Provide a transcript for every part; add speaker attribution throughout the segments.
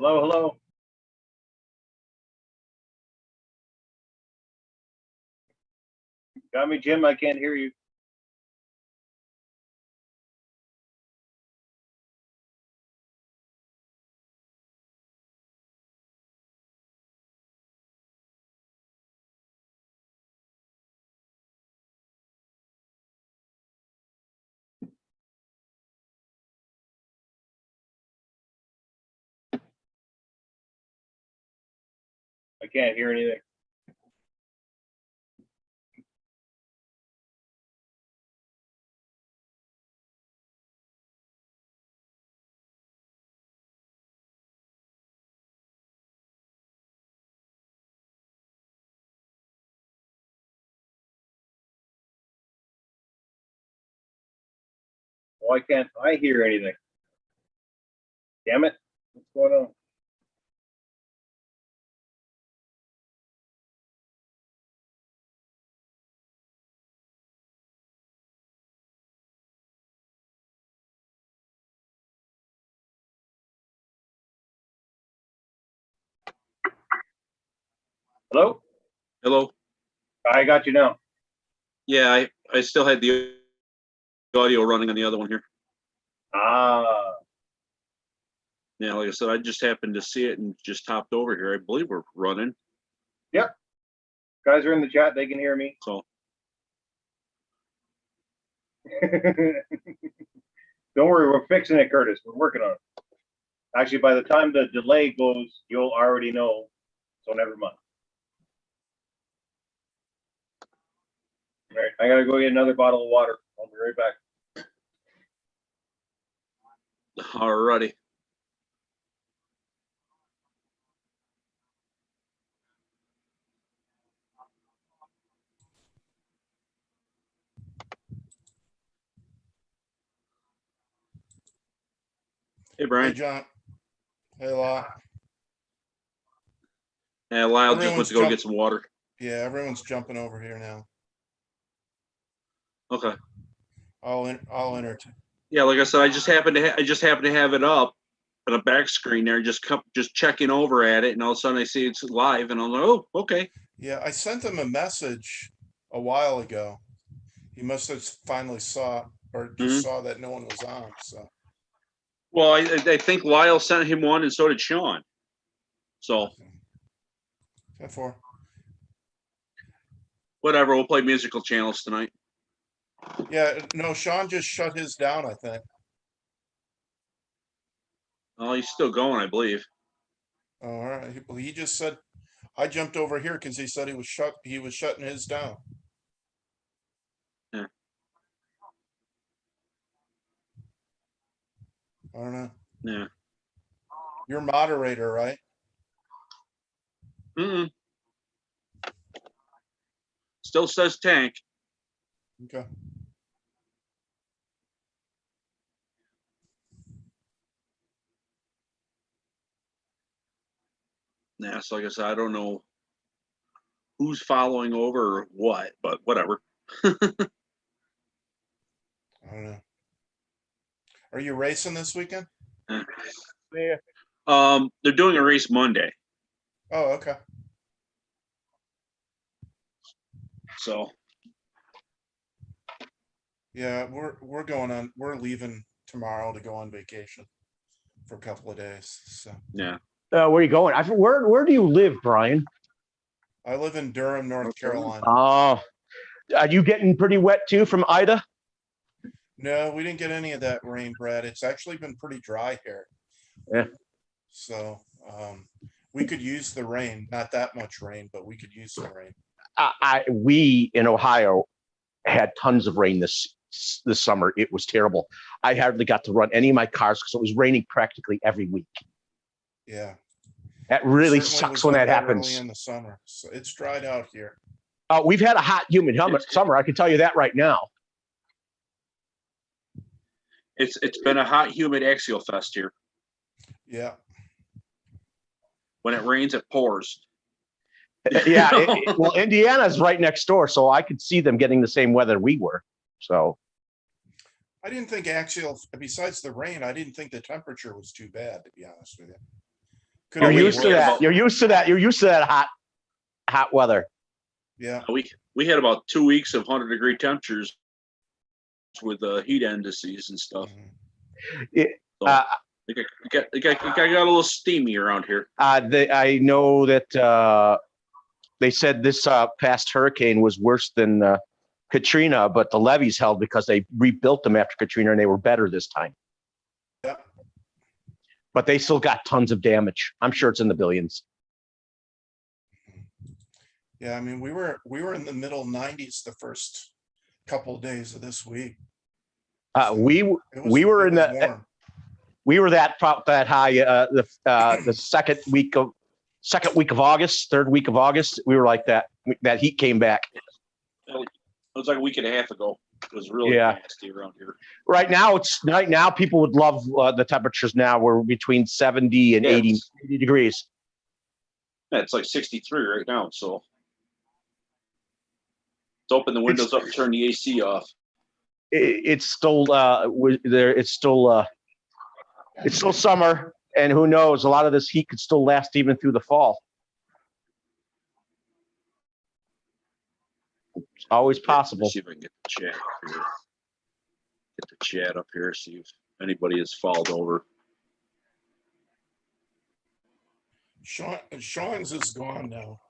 Speaker 1: Hello, hello. Got me, Jim? I can't hear you. I can't hear anything. Why can't I hear anything? Damn it. What's going on? Hello?
Speaker 2: Hello.
Speaker 1: I got you now.
Speaker 2: Yeah, I still had the audio running on the other one here.
Speaker 1: Ah.
Speaker 2: Yeah, like I said, I just happened to see it and just hopped over here. I believe we're running.
Speaker 1: Yep. Guys are in the chat. They can hear me.
Speaker 2: So.
Speaker 1: Don't worry, we're fixing it, Curtis. We're working on it. Actually, by the time the delay goes, you'll already know. So never mind. All right, I gotta go get another bottle of water. I'll be right back.
Speaker 2: Alrighty. Hey, Brian.
Speaker 3: Hey, John. Hey, Law.
Speaker 2: Yeah, Lyle just went to go get some water.
Speaker 3: Yeah, everyone's jumping over here now.
Speaker 2: Okay.
Speaker 3: I'll enter.
Speaker 2: Yeah, like I said, I just happened to have it up on a back screen there, just checking over at it, and all of a sudden I see it's live, and I'm like, oh, okay.
Speaker 3: Yeah, I sent him a message a while ago. He must have finally saw or just saw that no one was on. So.
Speaker 2: Well, I think Lyle sent him one, and so did Sean. So.
Speaker 3: 10-4.
Speaker 2: Whatever, we'll play musical channels tonight.
Speaker 3: Yeah, no, Sean just shut his down, I think.
Speaker 2: Oh, he's still going, I believe.
Speaker 3: All right. He just said, I jumped over here because he said he was shutting his down.
Speaker 2: Yeah.
Speaker 3: I don't know.
Speaker 2: Yeah.
Speaker 3: You're moderator, right?
Speaker 2: Still says tank.
Speaker 3: Okay.
Speaker 2: Yeah, so like I said, I don't know who's following over or what, but whatever.
Speaker 3: I don't know. Are you racing this weekend?
Speaker 1: Yeah.
Speaker 2: They're doing a race Monday.
Speaker 3: Oh, okay.
Speaker 2: So.
Speaker 3: Yeah, we're leaving tomorrow to go on vacation for a couple of days. So.
Speaker 2: Yeah.
Speaker 4: Where are you going? Where do you live, Brian?
Speaker 3: I live in Durham, North Carolina.
Speaker 4: Oh, are you getting pretty wet too from Ida?
Speaker 3: No, we didn't get any of that rain, Brad. It's actually been pretty dry here.
Speaker 4: Yeah.
Speaker 3: So we could use the rain, not that much rain, but we could use some rain.
Speaker 4: We in Ohio had tons of rain this summer. It was terrible. I hardly got to run any of my cars because it was raining practically every week.
Speaker 3: Yeah.
Speaker 4: That really sucks when that happens.
Speaker 3: Early in the summer, so it's dried out here.
Speaker 4: We've had a hot, humid summer. I can tell you that right now.
Speaker 2: It's been a hot, humid axial fest here.
Speaker 3: Yeah.
Speaker 2: When it rains, it pours.
Speaker 4: Yeah. Well, Indiana's right next door, so I could see them getting the same weather we were. So.
Speaker 3: I didn't think axial, besides the rain, I didn't think the temperature was too bad, to be honest with you. Could
Speaker 4: You're
Speaker 3: have been
Speaker 4: used to
Speaker 3: worse.
Speaker 4: that. You're used to that. You're used to that hot weather.
Speaker 3: Yeah.
Speaker 2: We had about 2 weeks of 100-degree temperatures with heat indices and stuff.
Speaker 3: Mhm.
Speaker 2: So it got a little steamy around here.
Speaker 4: I know that they said this past hurricane was worse than Katrina, but the levees held because they rebuilt them after Katrina and they were better this time.
Speaker 3: Yeah.
Speaker 4: But they still got tons of damage. I'm sure it's in the billions.
Speaker 3: Yeah, I mean, we were in the middle 90s the first couple of days of this week. So
Speaker 4: We
Speaker 3: it
Speaker 4: we were
Speaker 3: it
Speaker 4: in
Speaker 3: was
Speaker 4: the
Speaker 3: warm.
Speaker 4: we were that high the second week of August, third week of August. We were like that. That heat came back.
Speaker 2: It was like a week and a half ago. It was really
Speaker 4: Yeah.
Speaker 2: nasty around here.
Speaker 4: Right now people would love the temperatures now. We're between 70 and
Speaker 2: Yeah,
Speaker 4: 80 degrees.
Speaker 2: Yeah, it's like 63 right now. So let's open the windows up and turn the AC off.
Speaker 4: It's still there. It's still summer, and who knows? A lot of this heat could still last even through the fall. It's always possible.
Speaker 2: Let's see if I can get the chat up here. Get the chat up here. See if anybody has fouled over.
Speaker 3: Sean's is gone now.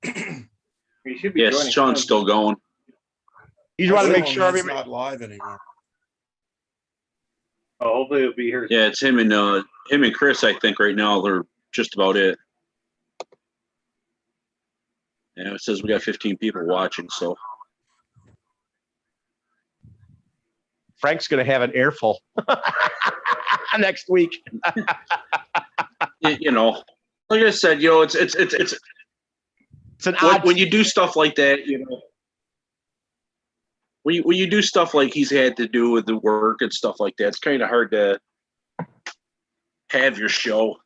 Speaker 1: You should be
Speaker 2: Yes,
Speaker 1: joining.
Speaker 2: Sean's still going.
Speaker 4: You want to make
Speaker 3: Sean
Speaker 4: sure
Speaker 3: is
Speaker 4: everybody.
Speaker 3: not live anymore.
Speaker 1: Oh, hopefully it'll be here.
Speaker 2: Yeah, it's him and Chris. I think right now they're just about it. Yeah, it says we got 15 people watching. So
Speaker 4: Frank's going to have an airful next week.
Speaker 2: you know, like I said, you know, it's
Speaker 4: an odd.
Speaker 2: when you do stuff like that, you know, when you do stuff like he's had to do with the work and stuff like that, it's kind of hard to have your show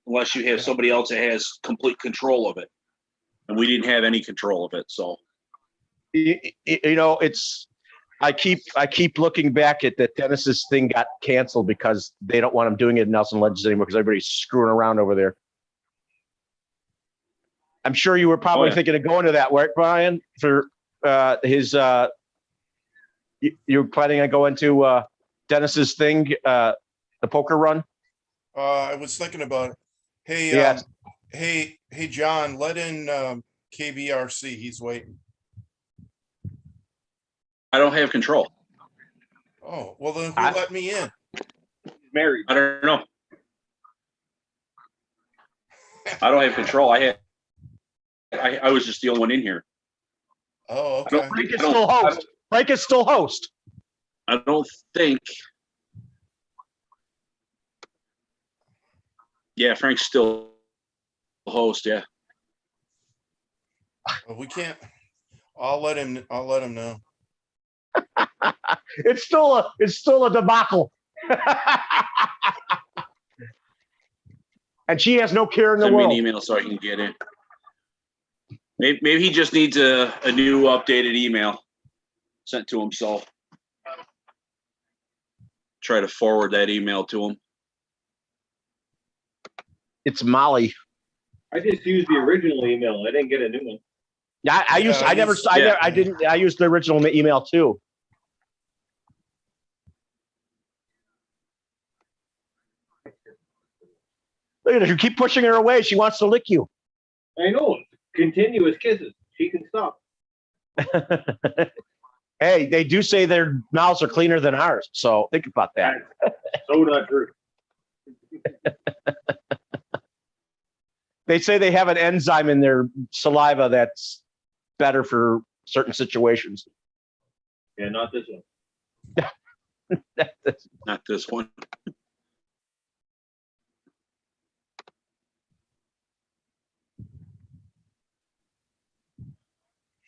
Speaker 2: unless you have somebody else that has complete control of it. And we didn't have any control of it, so
Speaker 4: You know, it's. I keep looking back at that Dennis's thing got canceled because they don't want him doing it in Nelson Ledges anymore because everybody's screwing around over there. I'm sure you were probably thinking of going to that, right, Brian? For his, you're planning on going to Dennis's thing, the poker run.
Speaker 3: I was thinking about it. Hey,
Speaker 4: Yes.
Speaker 3: hey, John, let in KBRC. He's waiting.
Speaker 2: I don't have control.
Speaker 3: Oh, well then who let me in?
Speaker 1: He's married.
Speaker 2: I don't know. I don't have control. I was just the only one in here.
Speaker 3: Oh, okay.
Speaker 4: Frank is still host. Frank is still host.
Speaker 2: I don't think. Yeah, Frank's still host. Yeah.
Speaker 3: Well, we can't. I'll let him know.
Speaker 4: It's still a debacle. And she has no care in the
Speaker 2: Send me an
Speaker 4: world.
Speaker 2: email so I can get it. Maybe he just needs a new updated email sent to himself. Try to forward that email to him.
Speaker 4: It's Molly.
Speaker 1: I just used the original email. I didn't get a new one.
Speaker 4: Yeah, I used the original email too. Look at her. You keep pushing her away. She wants to lick you.
Speaker 1: I know. Continuous kisses. She can stop.
Speaker 4: Hey, they do say their mouths are cleaner than ours. So think about that.
Speaker 1: So not true.
Speaker 4: They say they have an enzyme in their saliva that's better for certain situations.
Speaker 1: Yeah, not this one.
Speaker 2: Not this one.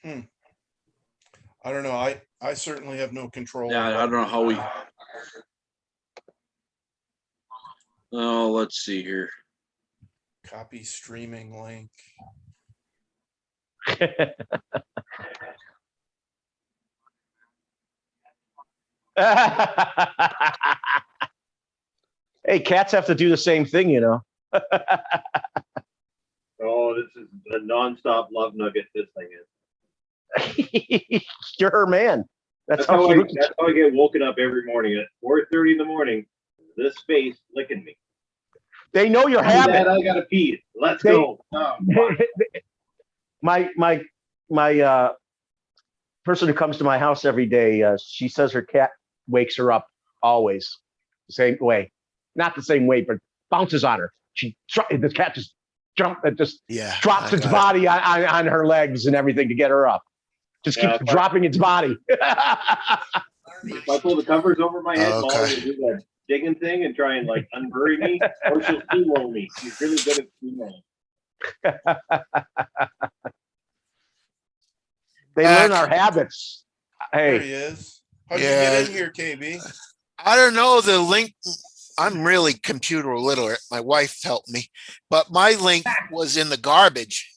Speaker 3: I don't know. I certainly have no control.
Speaker 2: Yeah, I don't know how we. Oh, let's see here.
Speaker 3: Copy streaming link.
Speaker 4: Hey, cats have to do the same thing, you know.
Speaker 1: Oh, this is a nonstop love nugget. This thing is.
Speaker 4: You're her man. That's how
Speaker 1: how
Speaker 4: she
Speaker 1: I.
Speaker 4: looks.
Speaker 1: That's how I get woken up every morning at 4:30 in the morning. This face licking me.
Speaker 4: They know your
Speaker 1: Dad,
Speaker 4: habit.
Speaker 1: I gotta pee. Let's
Speaker 4: They-
Speaker 1: go. Oh, fuck.
Speaker 4: my person who comes to my house every day, she says her cat wakes her up always the same way, not the same way, but bounces on her. The cat just
Speaker 3: Yeah.
Speaker 4: drops
Speaker 3: I
Speaker 4: its
Speaker 3: got it.
Speaker 4: body on her legs and everything to get her up. Just
Speaker 1: Yeah,
Speaker 4: keeps dropping its body.
Speaker 1: If I pull the covers over my head,
Speaker 3: Okay.
Speaker 1: Molly will do that digging thing and try and like unbury me, or she'll steamroll me. She's really good at steamrolling.
Speaker 4: They learn our habits.
Speaker 3: There
Speaker 4: Hey,
Speaker 3: he is. How'd
Speaker 5: Yeah.
Speaker 3: you get in here, KB?
Speaker 5: I don't know the link. I'm really computer literate. My wife helped me, but my link was in the garbage.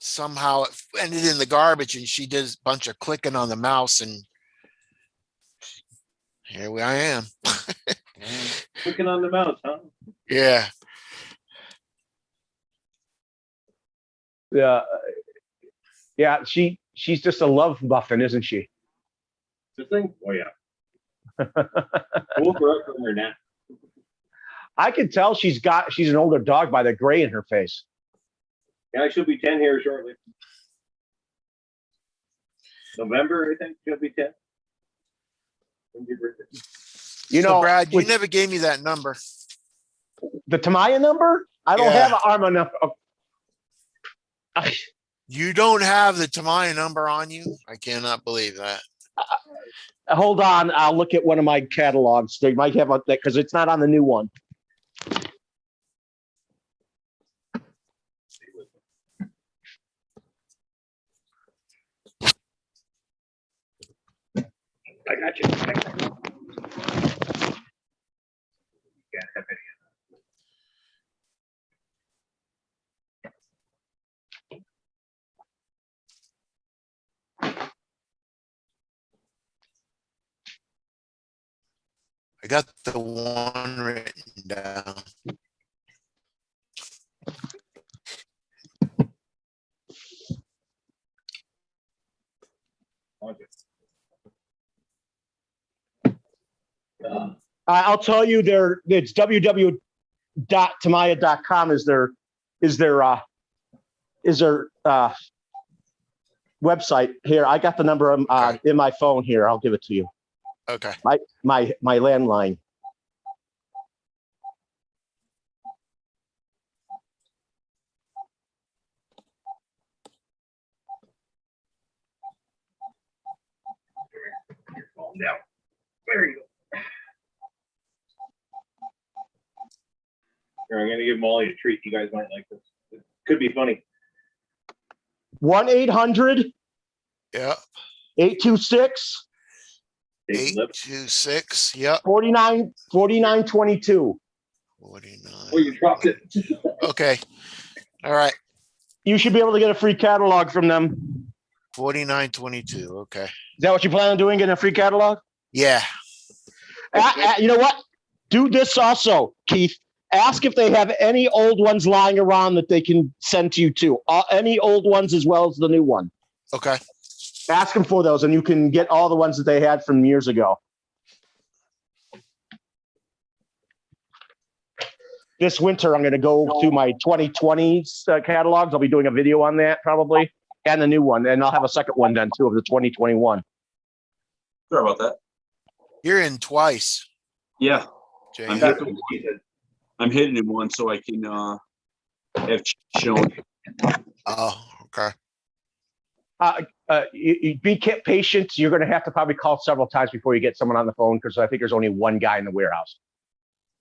Speaker 5: Somehow it ended in the garbage, and she did a bunch of clicking on the mouse, and here I am.
Speaker 1: Clicking on the mouse, huh?
Speaker 5: Yeah.
Speaker 4: yeah, she's just a love muffin, isn't she?
Speaker 1: This thing? Oh yeah. Cool for us from her nap.
Speaker 4: I can tell she's an older dog by the gray in her face.
Speaker 1: Yeah, she'll be 10 here shortly. November, I think she'll be 10. When's your birthday?
Speaker 4: You
Speaker 5: So
Speaker 4: know,
Speaker 5: Brad, you
Speaker 4: with
Speaker 5: never gave me that number.
Speaker 4: the Tamaya number, I don't
Speaker 5: Yeah.
Speaker 4: have an arm enough.
Speaker 5: You don't have the Tamaya number on you? I cannot believe that.
Speaker 4: Hold on, I'll look at one of my catalogs. They might have that because it's not on the new one.
Speaker 1: I got you. Can't have any.
Speaker 5: I got the one written down.
Speaker 4: I'll tell you, it's www.tamaya.com is their website. Here, I got the number in my phone here. I'll give it to you.
Speaker 5: Okay.
Speaker 4: My landline.
Speaker 1: Calm down. There you go. Here, I'm gonna give Molly a treat. You guys might like this. It could be funny.
Speaker 4: 1-800-826
Speaker 5: Yeah. 826. Yep.
Speaker 4: 4922.
Speaker 5: 49.
Speaker 1: Oh, you dropped it.
Speaker 5: Okay. All right.
Speaker 4: You should be able to get a free catalog from them.
Speaker 5: 4922. Okay.
Speaker 4: Is that what you plan on doing? Getting a free catalog?
Speaker 5: Yeah.
Speaker 4: You know what? Do this also, Keith. Ask if they have any old ones lying around that they can send to you too. Any old ones as well as the new one.
Speaker 5: Okay.
Speaker 4: Ask them for those, and you can get all the ones that they had from years ago. This winter, I'm going to go through my 2020s catalogs. I'll be doing a video on that probably, and the new one, and I'll have a second one done too of the 2021.
Speaker 2: Sorry about that.
Speaker 5: You're in twice.
Speaker 2: Yeah,
Speaker 5: Jay.
Speaker 2: I'm
Speaker 1: That's what she said.
Speaker 2: I'm hitting in one so I can have shown.
Speaker 5: Oh, okay.
Speaker 4: You be patient. You're going to have to probably call several times before you get someone on the phone because I think there's only one guy in the warehouse.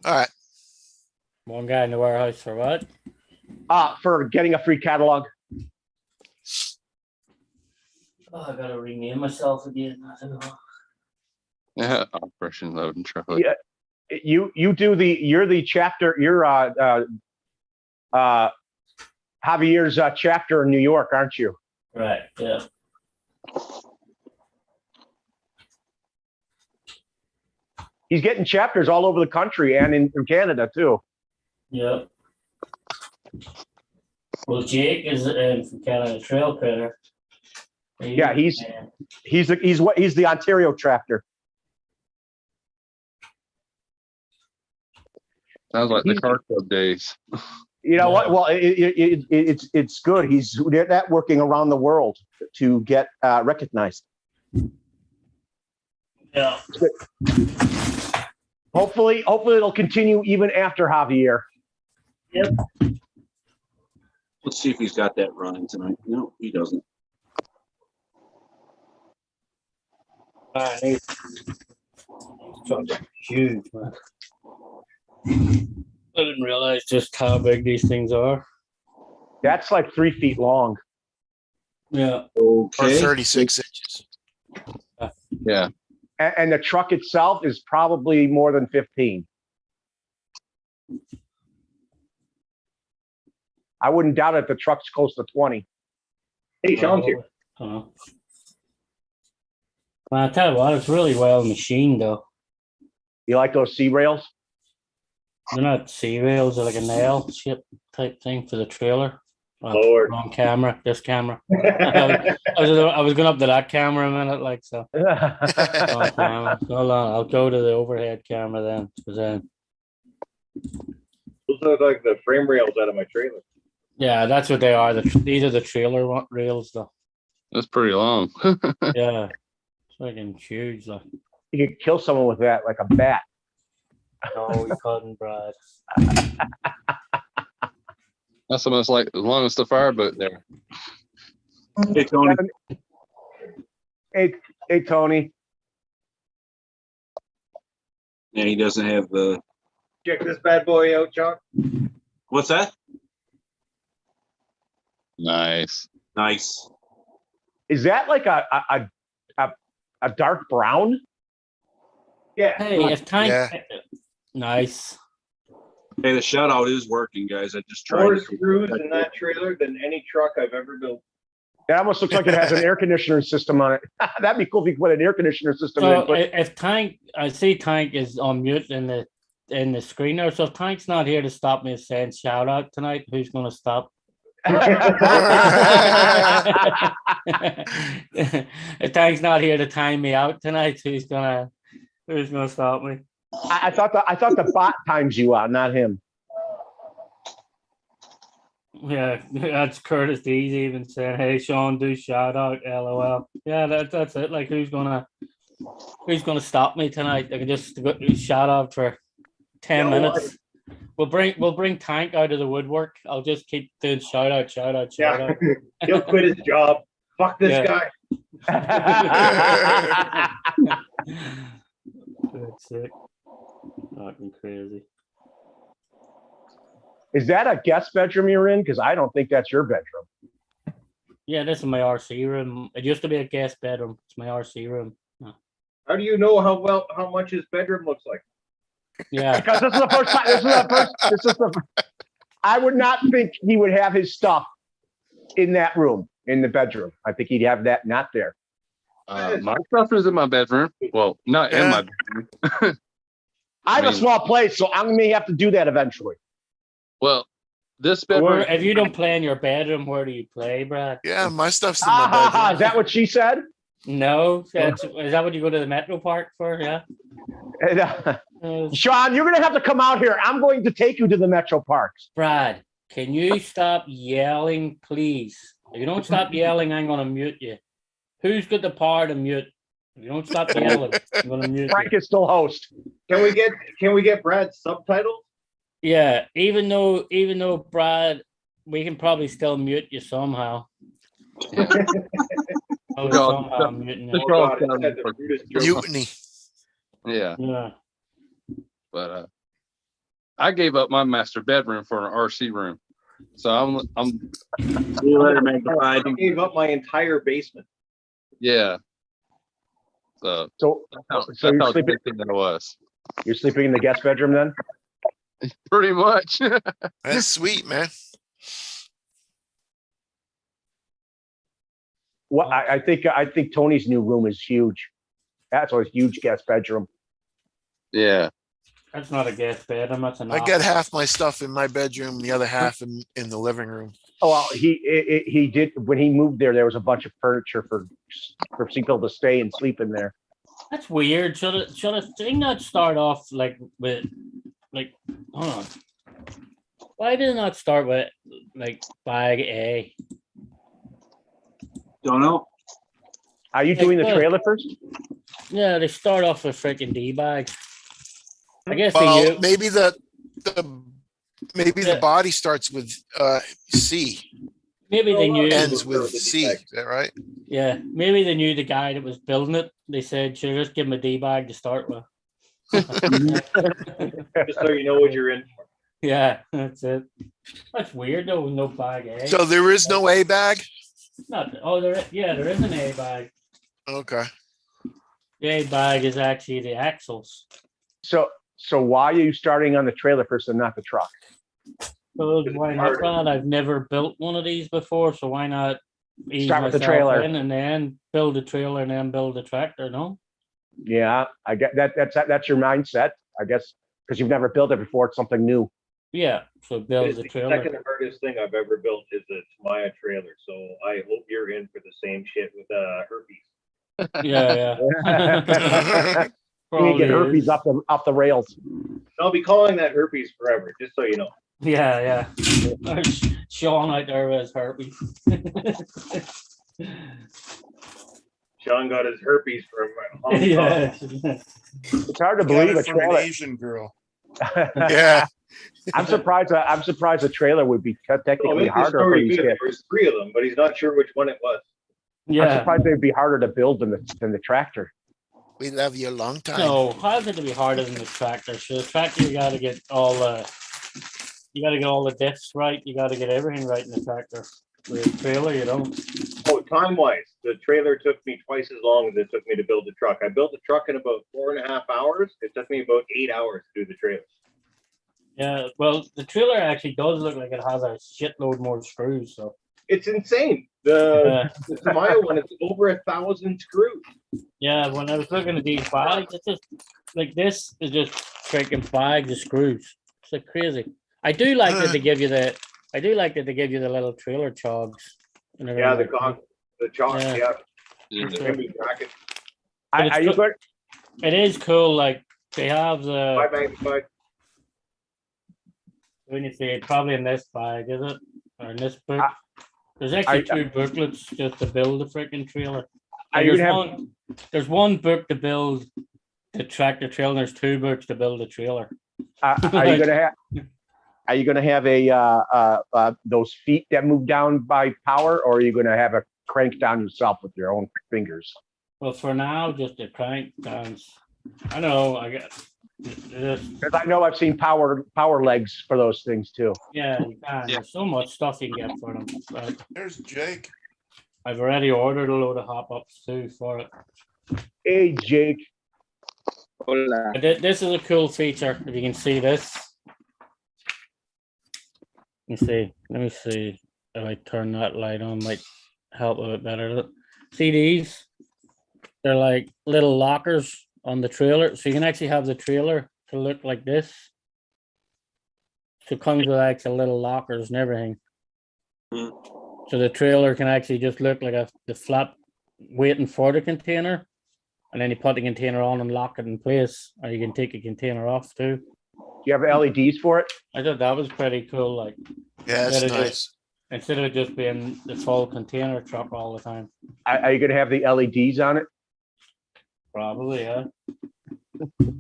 Speaker 5: All right.
Speaker 6: One guy in the warehouse for what?
Speaker 4: For getting a free catalog.
Speaker 6: Oh, I gotta rename myself again. I don't know.
Speaker 7: Yeah, Operation Load and Truckload.
Speaker 4: Yeah, you're the chapter. You're Javier's chapter in New York, aren't you?
Speaker 6: Right, yeah.
Speaker 4: He's getting chapters all over the country and in Canada too.
Speaker 6: Yep. Well, Jake is from Canada Trail Critter.
Speaker 4: Yeah, he's the Ontario tractor.
Speaker 7: Sounds like the car club days.
Speaker 4: You know what?
Speaker 6: Yeah.
Speaker 4: Well, it's good. He's networking around the world to get recognized.
Speaker 6: Yeah.
Speaker 4: Hopefully it'll continue even after Javier.
Speaker 6: Yep.
Speaker 2: Let's see if he's got that running tonight. No, he doesn't.
Speaker 6: Alright. Huge, man. I didn't realize just how big these things are.
Speaker 4: That's like 3 feet long.
Speaker 6: Yeah.
Speaker 5: Or
Speaker 2: Okay.
Speaker 5: 36 inches.
Speaker 7: Yeah.
Speaker 4: And the truck itself is probably more than 15. I wouldn't doubt it. The truck's close to 20.
Speaker 1: Hey, Sean's here.
Speaker 6: Well, I tell you what, it's really well machined though.
Speaker 4: You like those C rails?
Speaker 6: They're not C rails, they're like a nail ship type thing for the trailer.
Speaker 1: Lord.
Speaker 6: Wrong camera, this camera. I was going up to that camera a minute, like so. Wrong camera. Hold on, I'll go to the overhead camera then. 'Cause then
Speaker 1: Those are like the frame rails out of my trailer.
Speaker 6: yeah, that's what they are. These are the trailer rails though.
Speaker 7: That's pretty long.
Speaker 6: Yeah. It's fucking huge, like.
Speaker 4: You could kill someone with that, like a bat.
Speaker 6: No, we couldn't, Brad.
Speaker 7: That's almost like as long as the fire boat there.
Speaker 2: Hey, Tony.
Speaker 4: Hey, Tony.
Speaker 2: Yeah, he doesn't have the.
Speaker 1: Check this bad boy out, Sean.
Speaker 2: What's that?
Speaker 7: Nice.
Speaker 2: Nice.
Speaker 4: Is that like a dark brown?
Speaker 1: Yeah.
Speaker 6: Hey, if tank
Speaker 5: Yeah.
Speaker 6: nice.
Speaker 2: Hey, the shutout is working, guys. I just tried.
Speaker 1: More
Speaker 2: it.
Speaker 1: screws in that trailer than any truck I've ever built.
Speaker 4: It almost looks like it has an air conditioner system on it. That'd be cool if you could put an air conditioner system in.
Speaker 6: So
Speaker 4: But
Speaker 6: if tank, I see tank is on mute in the screen there. So if tank's not here to stop me saying shout out tonight, who's gonna stop? If tank's not here to time me out tonight, who's gonna stop me?
Speaker 4: I thought the bot times you out, not him.
Speaker 6: Yeah, that's Curtis Dees even saying, "Hey Sean, do shout out, LOL." Yeah, that's it. Like, who's gonna stop me tonight? I can just go, shout out for 10 minutes. We'll bring Tank out of the woodwork. I'll just keep doing shout out.
Speaker 1: Yeah. He'll quit his job. Fuck this
Speaker 6: Yeah.
Speaker 1: guy.
Speaker 6: That's sick. Fucking crazy.
Speaker 4: Is that a guest bedroom you're in? Because I don't think that's your bedroom.
Speaker 6: Yeah, this is my RC room. It used to be a guest bedroom. It's my RC room.
Speaker 1: How do you know how much his bedroom looks like?
Speaker 6: Yeah.
Speaker 4: Because this is the first time. I would not think he would have his stuff in that room, in the bedroom. I think he'd have that not there.
Speaker 7: My stuff is in my bedroom. Well, not in my bedroom.
Speaker 4: I have
Speaker 7: I
Speaker 4: a
Speaker 7: mean-
Speaker 4: small place, so I may have to do that eventually.
Speaker 7: Well, this bedroom.
Speaker 6: Where, if you don't play in your bedroom, where do you play, Brad?
Speaker 5: Yeah, my stuff's in my bedroom.
Speaker 4: Is that what she said?
Speaker 6: No, is that what you go to the Metro Park for? Yeah.
Speaker 4: Sean, you're going to have to come out here. I'm going to take you to the Metro Parks.
Speaker 6: Brad, can you stop yelling, please? If you don't stop yelling, I'm going to mute you. Who's got the power to mute? If you don't stop yelling, I'm going to mute
Speaker 4: Frank
Speaker 6: you.
Speaker 4: is still host.
Speaker 1: Can we get Brad's subtitles?
Speaker 6: Yeah, even though Brad, we can probably still mute you somehow. Somehow muting you.
Speaker 1: Oh, God, it's had the rudest joke.
Speaker 5: Mutiny.
Speaker 7: Yeah,
Speaker 6: Yeah.
Speaker 7: but I gave up my master bedroom for an RC room, so I'm
Speaker 2: See you later, man. Goodbye.
Speaker 1: I gave up my entire basement.
Speaker 7: yeah. So
Speaker 4: So
Speaker 7: that's
Speaker 4: you're
Speaker 7: how
Speaker 4: sleeping-
Speaker 7: addicted that was.
Speaker 4: you're sleeping in the guest bedroom then?
Speaker 7: Pretty much.
Speaker 5: That's sweet, man.
Speaker 4: Well, I think Tony's new room is huge. That's a huge guest bedroom.
Speaker 7: Yeah.
Speaker 6: That's not a guest bedroom. That's an
Speaker 5: I got
Speaker 6: office.
Speaker 5: half my stuff in my bedroom, the other half in the living room.
Speaker 4: Oh, well, he did, when he moved there, there was a bunch of furniture for people to stay and sleep in there.
Speaker 6: That's weird. Should a thing not start off like with like hold on? Why did it not start with like bag A?
Speaker 2: Don't know.
Speaker 4: Are you doing the trailer first?
Speaker 6: Yeah, they start off with freaking D bags. I guess they
Speaker 5: Well,
Speaker 6: use,
Speaker 5: maybe maybe
Speaker 6: Yeah.
Speaker 5: the body starts with C,
Speaker 6: maybe they knew.
Speaker 5: ends with C. Is that right?
Speaker 6: Yeah, maybe they knew the guy that was building it. They said, "Sure, just give him a D bag to start with."
Speaker 1: Just so you know what you're in for.
Speaker 6: Yeah, that's it. That's weird though. No bag A.
Speaker 5: So there is no A bag?
Speaker 6: Not. Oh, there is an A bag.
Speaker 5: Okay.
Speaker 6: The A bag is actually the axles.
Speaker 4: So why are you starting on the trailer first and not the truck?
Speaker 6: So why not, Brad? I've never built one of these before, so why not ease
Speaker 4: Start with the
Speaker 6: myself
Speaker 4: trailer.
Speaker 6: in and then build the trailer and then build the tractor? No.
Speaker 4: Yeah, I get that. That's your mindset, I guess, because you've never built it before. It's something new.
Speaker 6: Yeah. So build the
Speaker 1: The
Speaker 6: trailer.
Speaker 1: second hardest thing I've ever built is a Maya trailer, so I hope you're in for the same shit with herpes.
Speaker 6: Yeah, yeah.
Speaker 4: You need to get
Speaker 6: Probably
Speaker 4: herpes
Speaker 6: is.
Speaker 4: off the rails.
Speaker 1: I'll be calling that herpes forever, just so you know.
Speaker 6: Yeah, yeah. Sean out there with his herpes.
Speaker 1: Sean got his herpes from Hong Kong.
Speaker 6: Yeah.
Speaker 4: It's hard to
Speaker 3: Got
Speaker 4: believe
Speaker 3: it
Speaker 4: a
Speaker 3: from an
Speaker 4: trailer.
Speaker 3: Asian girl.
Speaker 5: Yeah.
Speaker 4: I'm surprised a trailer would be
Speaker 1: Oh,
Speaker 4: technically
Speaker 1: this is
Speaker 4: harder for
Speaker 1: story
Speaker 4: these
Speaker 1: good.
Speaker 4: kids.
Speaker 1: There was 3 of them, but he's not sure which one it was.
Speaker 4: I'm
Speaker 6: Yeah.
Speaker 4: surprised they'd be harder to build than the tractor.
Speaker 5: We love you a long time.
Speaker 6: No, how's it to be harder than the tractor? So the tractor, you gotta get all the diffs right. You gotta get everything right in the tractor. With the trailer, you don't.
Speaker 1: Oh, time-wise, the trailer took me twice as long as it took me to build the truck. I built the truck in about 4.5 hours. It took me about 8 hours to do the trailer.
Speaker 6: Yeah, well, the trailer actually does look like it has a shitload more screws. So
Speaker 1: It's insane. The Maya one is over 1,000 screws.
Speaker 6: yeah, when I was looking at these bags, it's just like this is just freaking bags of screws. It's like crazy. I do like that they give you the little trailer chogs. And
Speaker 1: Yeah,
Speaker 6: everything like that.
Speaker 1: the chalk,
Speaker 6: Yeah.
Speaker 1: yeah.
Speaker 7: Yeah.
Speaker 1: Heavy bracket.
Speaker 6: But
Speaker 4: Are you good?
Speaker 6: It is cool. Like they have the.
Speaker 1: My bag,
Speaker 6: When you see it, probably in this bag, is it? Or in this book?
Speaker 4: I-
Speaker 6: There's actually 2 booklets just to build the freaking trailer.
Speaker 4: Are
Speaker 6: Like,
Speaker 4: you
Speaker 6: there's
Speaker 4: gonna have?
Speaker 6: there's one book to build the tractor trailer, and there's 2 books to build a trailer.
Speaker 4: Are you gonna have? Are you gonna have those feet that move down by power, or are you gonna have a crank down yourself with your own fingers?
Speaker 6: Well, for now, just the crank downs. I don't know. I guess.
Speaker 4: Because I know I've seen power legs for those things too.
Speaker 6: Yeah, you can.
Speaker 7: Yeah.
Speaker 6: There's so much stuff you can get for them. But
Speaker 3: There's Jake.
Speaker 6: I've already ordered a load of hop ups too for it.
Speaker 4: Hey, Jake.
Speaker 8: Hola.
Speaker 6: But this is a cool feature. If you can see this. Let me see if I turn that light on, might help a bit better. Look. See these? They're like little lockers on the trailer. So you can actually have the trailer to look like this. So it comes with actual little lockers and everything. So the trailer can actually just look like the flap waiting for the container. And then you put the container on and lock it in place. Or you can take a container off too.
Speaker 4: Do you have LEDs for it?
Speaker 6: I thought that was pretty cool. Like
Speaker 5: Yeah, it's
Speaker 6: Instead of
Speaker 5: nice.
Speaker 6: instead of it just being the full container truck all the time.
Speaker 4: Are you gonna have the LEDs on it?
Speaker 6: Probably, yeah.
Speaker 7: Of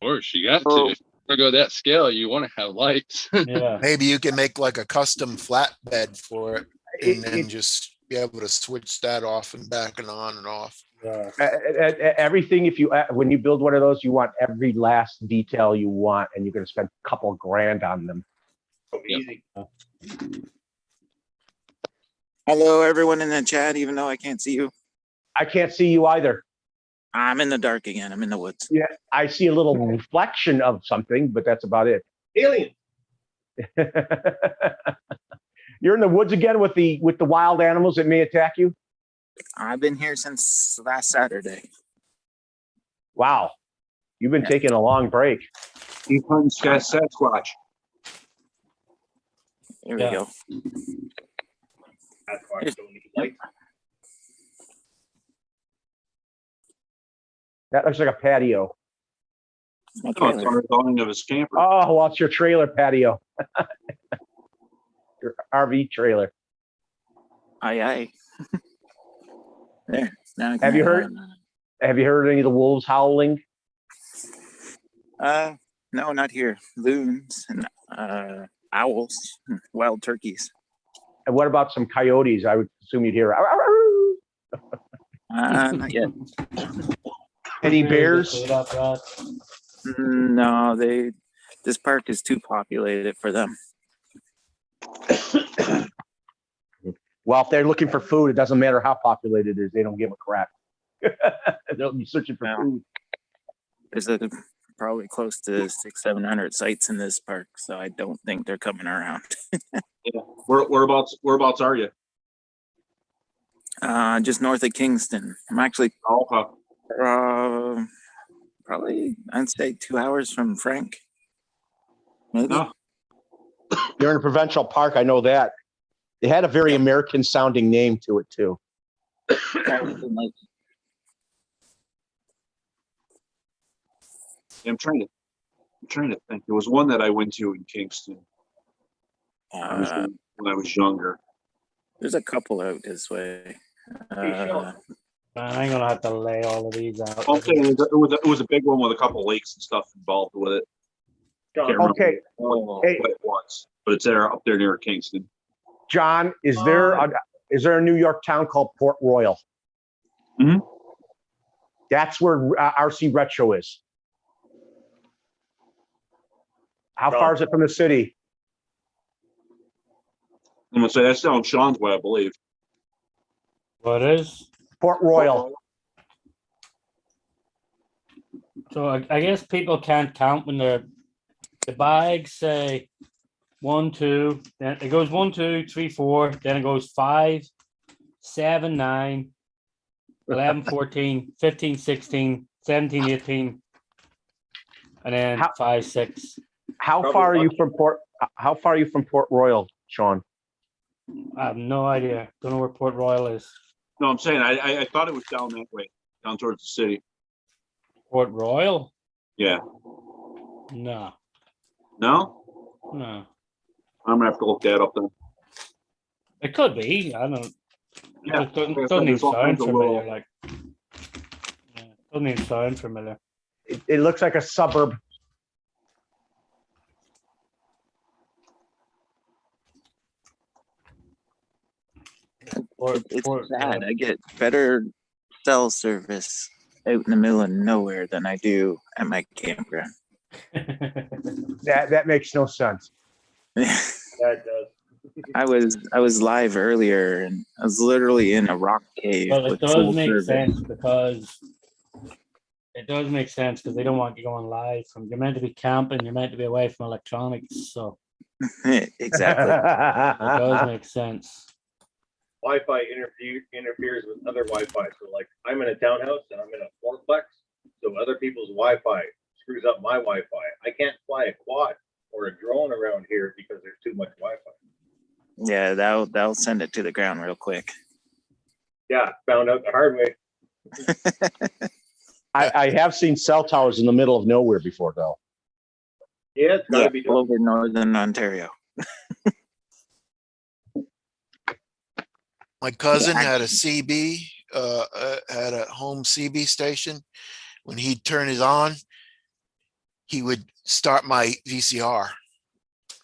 Speaker 7: course, you got to. If you're gonna go that scale, you want to have lights.
Speaker 6: Yeah.
Speaker 5: Maybe you can make like a custom flatbed for it and then
Speaker 4: It-
Speaker 5: just be able to switch that off and back and on and off.
Speaker 6: Yeah.
Speaker 4: Everything, when you build one of those, you want every last detail you want, and you're gonna spend a couple grand on them.
Speaker 1: So
Speaker 7: Yep.
Speaker 1: easy.
Speaker 8: Hello, everyone in the chat, even though I can't see you.
Speaker 4: I can't see you either.
Speaker 8: I'm in the dark again. I'm in the woods.
Speaker 4: Yeah, I see a little reflection of something, but that's about it.
Speaker 1: Alien.
Speaker 4: You're in the woods again with the wild animals that may attack you.
Speaker 8: I've been here since last Saturday.
Speaker 4: Wow, you've been taking a long break.
Speaker 2: He's hunting Sasquatch.
Speaker 8: Here we
Speaker 6: Yeah.
Speaker 8: go.
Speaker 1: That's why I don't need lights.
Speaker 4: That looks like a patio.
Speaker 8: It's my
Speaker 2: Oh, it's
Speaker 8: trailer.
Speaker 2: on the awning of his camper.
Speaker 4: Oh, well, it's your trailer patio. Your RV trailer.
Speaker 8: Aye, aye. There. Now I can
Speaker 4: Have you heard- Have you heard any of the wolves howling?
Speaker 8: No, not here. Loons and owls, wild turkeys.
Speaker 4: And what about some coyotes? I would assume you'd hear. "Arr, arr, arr."
Speaker 8: Not yet.
Speaker 4: Any
Speaker 6: Really
Speaker 4: bears?
Speaker 6: good up, Rod.
Speaker 8: No, this park is too populated for them.
Speaker 4: Well, if they're looking for food, it doesn't matter how populated it is. They don't give a crap. They'll be searching for
Speaker 8: No.
Speaker 4: food.
Speaker 8: There's probably close to 600-700 sites in this park, so I don't think they're coming around.
Speaker 2: Whereabouts are you?
Speaker 8: Just north of Kingston. I'm actually probably I'd say 2 hours from Frank. Maybe.
Speaker 2: No.
Speaker 4: You're in a provincial park. I know that. They had a very American sounding name to it too.
Speaker 2: I'm trying to think. There was one that I went to in Kingston when I was younger.
Speaker 8: There's a couple out this way.
Speaker 6: Man, I'm gonna have to lay all of these out.
Speaker 2: I'm saying it was a big one with a couple lakes and stuff involved with it. Can't remember
Speaker 4: Okay,
Speaker 2: what
Speaker 4: Hey.
Speaker 2: it was, but it's there up there near Kingston.
Speaker 4: John, is there a New York town called Port Royal?
Speaker 2: Mhm.
Speaker 4: That's where RC Retro is. How far is it from the city?
Speaker 2: I'm gonna say that's down Sean's way, I believe.
Speaker 6: What is?
Speaker 4: Port Royal.
Speaker 6: So I guess people can't count when the bags say 1, 2, then it goes 1, 2, 3, 4, then it goes 5, 7, 9, 11, 14, 15, 16, 17, 18, and then
Speaker 4: How-
Speaker 6: 5, 6.
Speaker 4: How far are you from Port? How far are you from Port Royal, Sean?
Speaker 6: I have no idea. Don't know where Port Royal is.
Speaker 2: No, I'm saying I thought it was down that way, down towards the city.
Speaker 6: Port Royal?
Speaker 2: Yeah.
Speaker 6: No,
Speaker 2: No?
Speaker 6: no.
Speaker 2: I'm gonna have to look that up then.
Speaker 6: It could be. I don't.
Speaker 2: Yeah.
Speaker 6: It doesn't
Speaker 2: There's
Speaker 6: even
Speaker 2: all
Speaker 6: sound
Speaker 2: kinds of
Speaker 6: familiar.
Speaker 2: little-
Speaker 6: Like, yeah, doesn't even sound familiar.
Speaker 4: It looks like a suburb.
Speaker 8: It's sad. I get better cell service out in the middle of nowhere than I do at my campground.
Speaker 4: That makes no sense.
Speaker 1: That does.
Speaker 8: I was live earlier and I was literally in a rock cave
Speaker 6: Well, it
Speaker 8: with
Speaker 6: does
Speaker 8: full
Speaker 6: make
Speaker 8: service.
Speaker 6: sense because they don't want you going live from. You're meant to be camping. You're meant to be away from electronics. So
Speaker 8: Exactly.
Speaker 6: it does make sense.
Speaker 1: Wi-Fi interferes with other Wi-Fi. So like I'm in a townhouse and I'm in a fourplex. So other people's Wi-Fi screws up my Wi-Fi. I can't fly a quad or a drone around here because there's too much Wi-Fi.
Speaker 8: Yeah, that'll send it to the ground real quick.
Speaker 1: Yeah, found out the hard way.
Speaker 4: I have seen cell towers in the middle of nowhere before, though.
Speaker 1: Yeah, it's gotta
Speaker 8: Yeah,
Speaker 1: be
Speaker 8: all
Speaker 1: done.
Speaker 8: over northern Ontario.
Speaker 5: My cousin had a CB, had a home CB station. When he'd turn it on, he would start my VCR.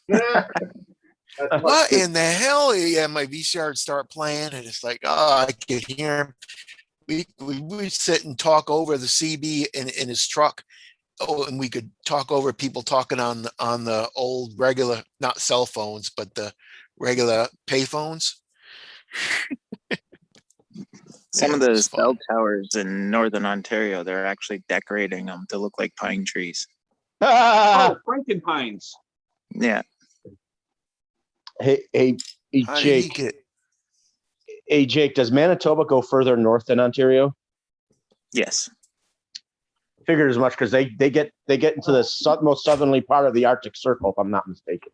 Speaker 1: That's
Speaker 5: What in the hell? Yeah, my VCR would start playing, and it's like, oh, I could hear him. We would sit and talk over the CB in his truck. Oh, and we could talk over people talking on the old regular, not cell phones, but the regular pay phones.
Speaker 8: Some of
Speaker 5: Yeah,
Speaker 8: the
Speaker 5: it's
Speaker 8: cell
Speaker 5: fun.
Speaker 8: towers in northern Ontario, they're actually decorating them to look like pine trees.
Speaker 2: Oh, Frankenpines.
Speaker 8: Yeah.
Speaker 4: Hey,
Speaker 5: How did he
Speaker 4: Jake.
Speaker 5: get?
Speaker 4: Hey, Jake, does Manitoba go further north than Ontario?
Speaker 8: Yes.
Speaker 4: Figured as much because they get into the most southerly part of the Arctic Circle, if I'm not mistaken.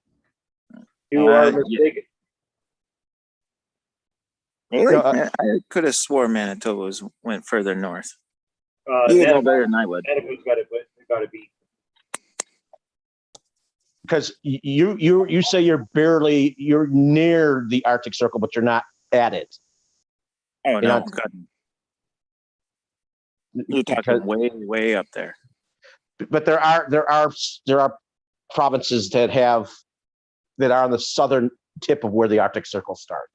Speaker 1: You are
Speaker 8: Yeah.
Speaker 1: mistaken.
Speaker 8: Really?
Speaker 4: Yeah,
Speaker 8: I could have swore Manitoba went further north. You would know better than I would.
Speaker 1: Manitoba's got to be.
Speaker 4: Because you say you're near the Arctic Circle, but you're not at it.
Speaker 8: Oh, no.
Speaker 4: not-
Speaker 8: God. You're talking
Speaker 4: Because-
Speaker 8: way up there.
Speaker 4: But there are provinces that are on the southern tip of where the Arctic Circle starts.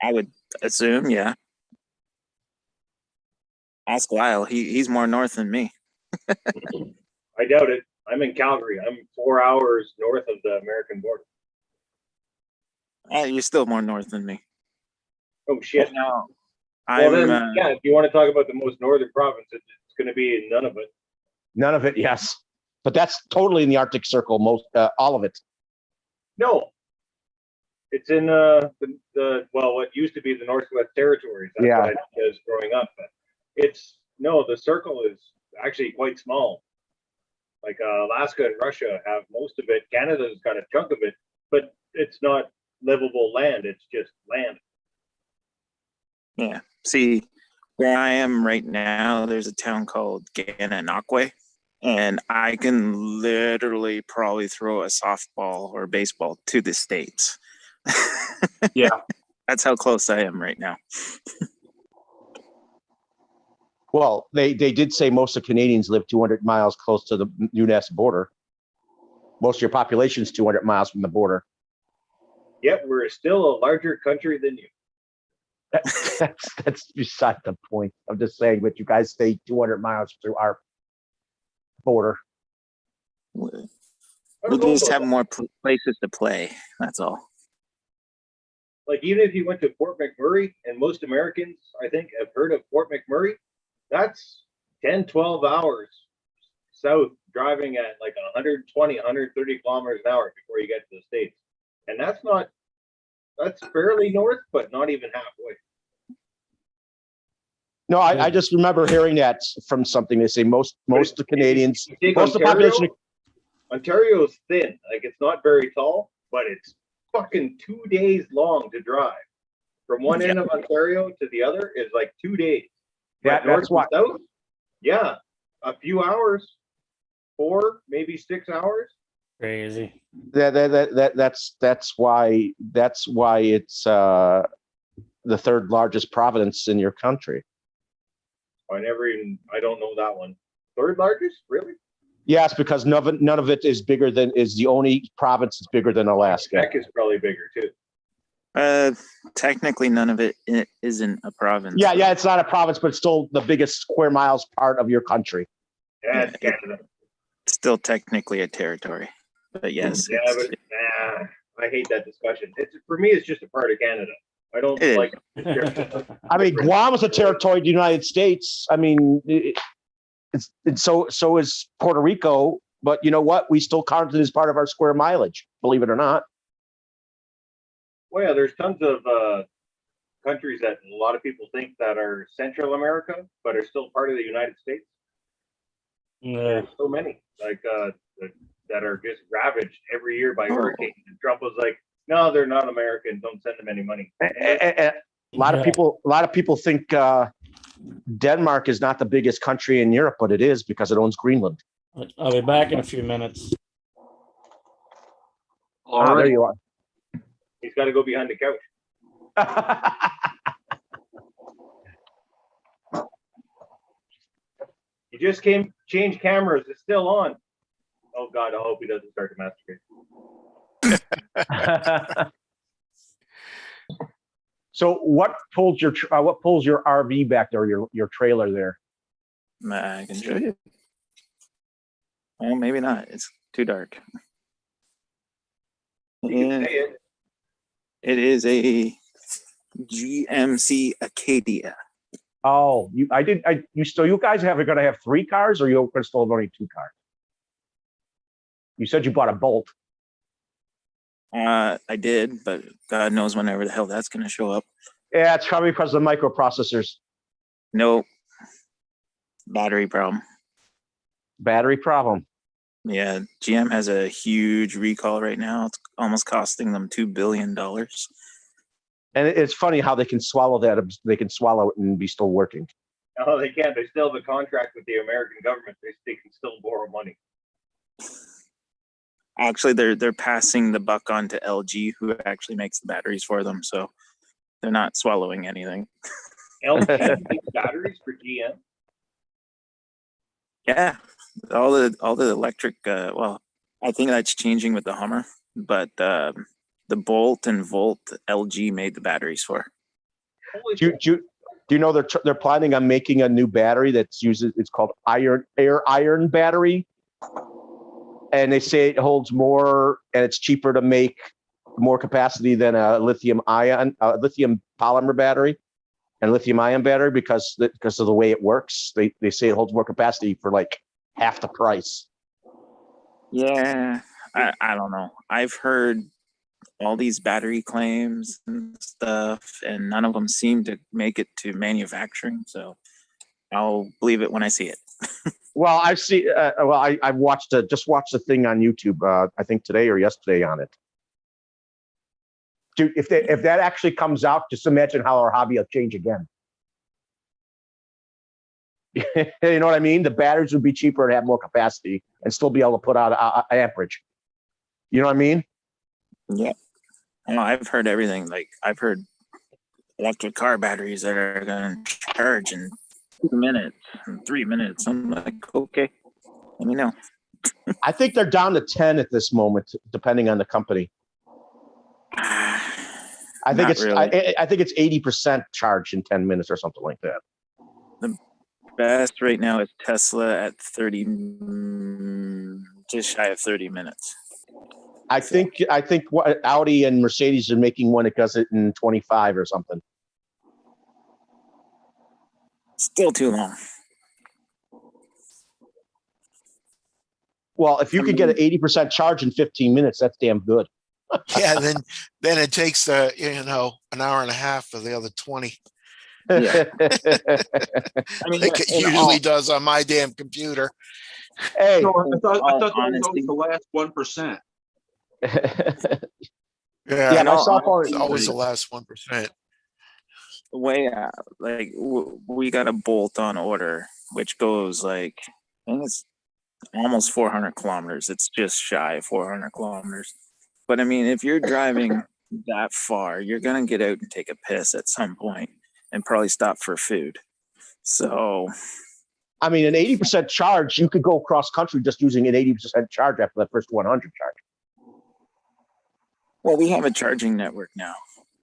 Speaker 8: I would assume, yeah. Ask Lyle. He's more north than me.
Speaker 1: I doubt it. I'm in Calgary. I'm 4 hours north of the American border.
Speaker 8: You're still more north than me.
Speaker 1: Oh shit!
Speaker 8: No.
Speaker 1: Well,
Speaker 8: I'm
Speaker 1: then, yeah. If you want to talk about the most northern province, it's going to be none of it.
Speaker 4: None of it, yes. But that's totally in the Arctic Circle. All of it.
Speaker 1: No, it's in the what used to be the Northwest Territories. That's
Speaker 4: Yeah.
Speaker 1: what I was growing up. But the circle is actually quite small. Like Alaska and Russia have most of it. Canada's got a chunk of it, but it's not livable land. It's just land.
Speaker 8: Yeah. See, where I am right now, there's a town called Gananoque, and I can literally probably throw a softball or baseball to the States.
Speaker 4: Yeah.
Speaker 8: That's how close I am right now.
Speaker 4: Well, they did say most of Canadians live 200 miles close to the U.S. border. Most of your population is 200 miles from the border.
Speaker 1: Yet we're still a larger country than you.
Speaker 4: That's beside the point. I'm just saying, but you guys stay 200 miles through our border.
Speaker 8: We
Speaker 1: I don't know
Speaker 8: just
Speaker 1: about
Speaker 8: have
Speaker 1: that.
Speaker 8: more places to play. That's all.
Speaker 1: Like even if you went to Fort McMurray, and most Americans, I think, have heard of Fort McMurray, that's 10, 12 hours south driving at like 120, 130 kilometers an hour before you get to the States. And that's fairly north, but not even halfway.
Speaker 4: No, I just remember hearing that from something. They say most of the Canadians,
Speaker 1: You take
Speaker 4: most of the population.
Speaker 1: Ontario's thin, like it's not very tall, but it's fucking 2 days long to drive. From one end of Ontario to the other is like 2 days.
Speaker 4: Yeah,
Speaker 1: But north
Speaker 4: that's why.
Speaker 1: and south, yeah, a few hours, 4, maybe 6 hours.
Speaker 6: Crazy.
Speaker 4: That's why it's the third largest province in your country.
Speaker 1: I don't know that one. Third largest, really?
Speaker 4: Yes, because none of it is the only province that's bigger than Alaska.
Speaker 1: Quebec is probably bigger too.
Speaker 8: Technically, none of it isn't a province.
Speaker 4: Yeah, it's not a province, but it's still the biggest square miles part of your country.
Speaker 1: Yeah, it's Canada.
Speaker 8: It's still technically a territory. But yes.
Speaker 1: Yeah, but I hate that discussion. For me, it's just a part of Canada. I don't
Speaker 8: It
Speaker 1: like.
Speaker 4: I mean, Guam is a territory of the United States. I mean, so is Puerto Rico. But you know what? We still count it as part of our square mileage, believe it or not.
Speaker 1: Well, yeah, there's tons of countries that a lot of people think that are Central America, but are still part of the United States.
Speaker 6: Yeah.
Speaker 1: There's so many that are just ravaged every year by hurricanes. And Trump was like, "No, they're not American. Don't send them any money."
Speaker 4: A lot of people think Denmark is not the biggest country in Europe, but it is because it owns Greenland.
Speaker 6: I'll be back in a few minutes.
Speaker 2: All
Speaker 4: There
Speaker 2: right.
Speaker 4: you are.
Speaker 1: He's got to go behind the couch. He just changed cameras. It's still on. Oh God, I hope he doesn't start to masturbate.
Speaker 4: So what pulls your RV back there, your trailer there?
Speaker 8: I can show you. Well, maybe not. It's too dark.
Speaker 1: You can say it.
Speaker 8: It is a GMC Acadia.
Speaker 4: Oh, you guys are going to have 3 cars, or you're going to still have only 2 cars? You said you bought a Bolt.
Speaker 8: I did, but God knows whenever the hell that's going to show up.
Speaker 4: Yeah, it's probably because of the microprocessors.
Speaker 8: Nope. Battery problem.
Speaker 4: Battery problem.
Speaker 8: Yeah, GM has a huge recall right now. It's almost costing them $2 billion.
Speaker 4: And it's funny how they can swallow that. They can swallow it and be still working.
Speaker 1: No, they can't. They still have a contract with the American government. They can still borrow money.
Speaker 8: Actually, they're passing the buck on to LG, who actually makes the batteries for them. So they're not swallowing anything.
Speaker 1: LG makes batteries for GM.
Speaker 8: Yeah, all the electric. Well, I think that's changing with the Hummer, but the Bolt and Volt, LG made the batteries for.
Speaker 4: Do you know they're planning on making a new battery that's uses? It's called air iron battery, and they say it holds more and it's cheaper to make, more capacity than a lithium polymer battery and lithium ion battery because of the way it works. They say it holds more capacity for like half the price.
Speaker 8: Yeah, I don't know. I've heard all these battery claims and stuff, and none of them seem to make it to manufacturing. So I'll believe it when I see it.
Speaker 4: Well, I see. I watched just watched the thing on YouTube. I think today or yesterday on it. Dude, if that actually comes out, just imagine how our hobby will change again. You know what I mean? The batteries would be cheaper and have more capacity, and still be able to put out amperage. You know what I mean?
Speaker 8: Yeah. No, I've heard everything. Like I've heard electric car batteries that are going to charge in 2 minutes and 3 minutes. I'm like, okay, let me know.
Speaker 4: I think they're down to 10 at this moment, depending on the company. I think
Speaker 8: Not
Speaker 4: it's
Speaker 8: really.
Speaker 4: I think it's 80% charge in 10 minutes or something like that.
Speaker 8: The best right now is Tesla at 30, just shy of 30 minutes.
Speaker 4: I think what Audi and Mercedes are making one that does it in 25 or something.
Speaker 8: Still too long.
Speaker 4: Well, if you could get an 80% charge in 15 minutes, that's damn good.
Speaker 5: Yeah, then it takes an hour and a half for the other 20.
Speaker 8: Yeah. I mean,
Speaker 5: Like it usually does on my damn computer.
Speaker 4: Hey,
Speaker 2: No, I thought
Speaker 8: all
Speaker 2: that was
Speaker 8: honesty,
Speaker 2: the last 1%.
Speaker 5: Yeah,
Speaker 4: my
Speaker 8: all
Speaker 4: cell phone.
Speaker 5: it's always the last 1%.
Speaker 8: way like we got a Bolt on order, which goes like, I think it's almost 400 kilometers. It's just shy of 400 kilometers. But I mean, if you're driving that far, you're gonna get out and take a piss at some point and probably stop for food. So
Speaker 4: I mean, an 80% charge, you could go cross country just using an 80% charge after that first 100 charge.
Speaker 8: well, we have a charging network now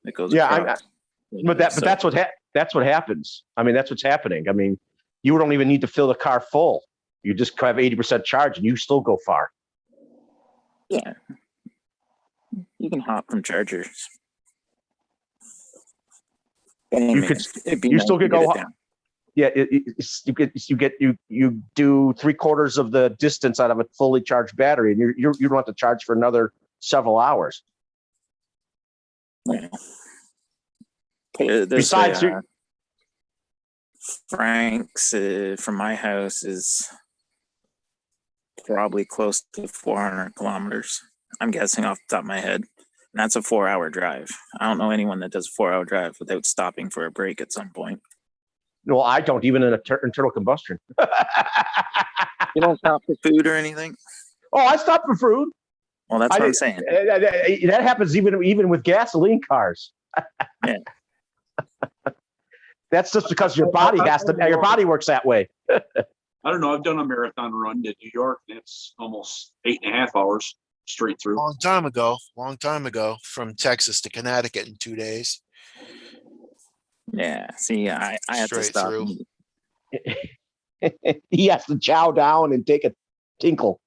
Speaker 8: that goes
Speaker 4: Yeah,
Speaker 8: across.
Speaker 4: but that's what happens. I mean, that's what's happening. I mean, you don't even need to fill the car full. You just have 80% charge and you still go far.
Speaker 8: Yeah. You can hop from chargers. But I
Speaker 4: You
Speaker 8: mean,
Speaker 4: could,
Speaker 8: it'd be
Speaker 4: you
Speaker 8: nice
Speaker 4: still
Speaker 8: to
Speaker 4: could
Speaker 8: get
Speaker 4: go.
Speaker 8: it down.
Speaker 4: Yeah, you do 3/4 of the distance out of a fully charged battery, and you don't have to charge for another several hours.
Speaker 8: Yeah.
Speaker 4: Besides,
Speaker 8: Frank's from my house is probably close to 400 kilometers. I'm guessing off the top of my head. And that's a 4-hour drive. I don't know anyone that does a 4-hour drive without stopping for a break at some point.
Speaker 4: well, I don't even in internal combustion.
Speaker 8: You don't stop for food or anything?
Speaker 4: Oh, I stop for food.
Speaker 8: Well, that's what I'm saying.
Speaker 4: That happens even with gasoline cars.
Speaker 8: Yeah.
Speaker 4: That's just because your body works that way.
Speaker 2: I don't know. I've done a marathon run to New York, and it's almost 8.5 hours straight through.
Speaker 5: Long time ago, from Texas to Connecticut in 2 days.
Speaker 8: Yeah. See, I have to
Speaker 5: Straight
Speaker 8: stop.
Speaker 5: through.
Speaker 4: He has to chow down and take a tinkle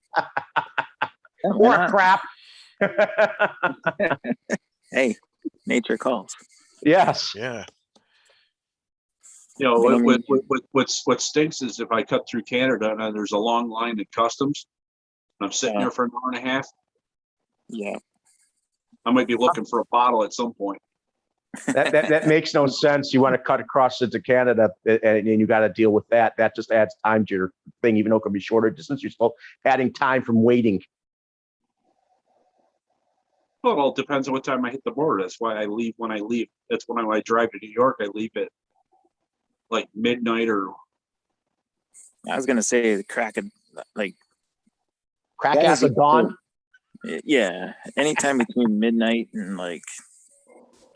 Speaker 4: or a crap.
Speaker 8: Hey, nature calls.
Speaker 4: Yes.
Speaker 5: Yeah.
Speaker 2: You know, what stinks is if I cut through Canada and there's a long line at customs, and I'm sitting there for an hour and a half.
Speaker 8: Yeah.
Speaker 2: I might be looking for a bottle at some point.
Speaker 4: That makes no sense. You want to cut across into Canada, and you got to deal with that. That just adds time to your thing, even though it can be shorter distance. You're still adding time from waiting.
Speaker 2: Well, it all depends on what time I hit the border. That's why I leave when I leave. That's when I drive to New York. I leave at like midnight or.
Speaker 8: I was gonna say the crack of like
Speaker 4: Crack
Speaker 8: Guys,
Speaker 4: ass of dawn.
Speaker 8: yeah, anytime between midnight and like